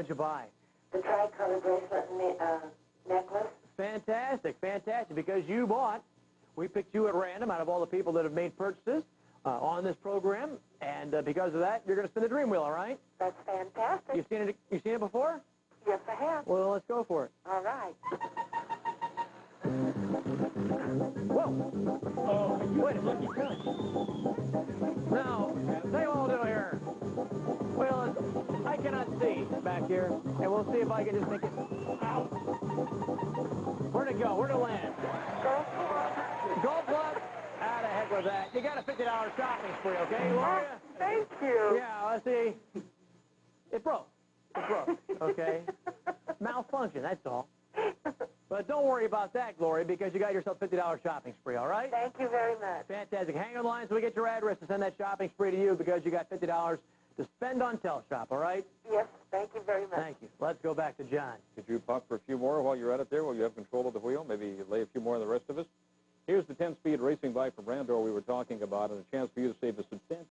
did you buy? The tricolor bracelet and necklace. Fantastic, fantastic. Because you bought, we picked you at random out of all the people that have made purchases on this program, and because of that, you're going to spin the dream wheel, all right? That's fantastic. You seen it before? Yes, I have. Well, let's go for it. All right. Whoa! Oh, wait a second. Now, say what we'll do here. Well, I cannot see back here, and we'll see if I can just make it. Ow. Where'd it go? Where'd it land? Golf club. Out of heck with that. You got a $50 shopping spree, okay, Gloria? Thank you. Yeah, let's see. It broke. It broke, okay? Malfunction, that's all. But don't worry about that, Gloria, because you got yourself a $50 shopping spree, all right? Thank you very much. Fantastic. Hang on the line so we get your address to send that shopping spree to you because you got $50 to spend on TelShop, all right? Yes, thank you very much. Thank you. Let's go back to John. Could you pop for a few more while you're at it there, while you have control of the wheel? Maybe lay a few more on the rest of us? Here's the 10-speed racing bike from Randor we were talking about, and a chance for you to save a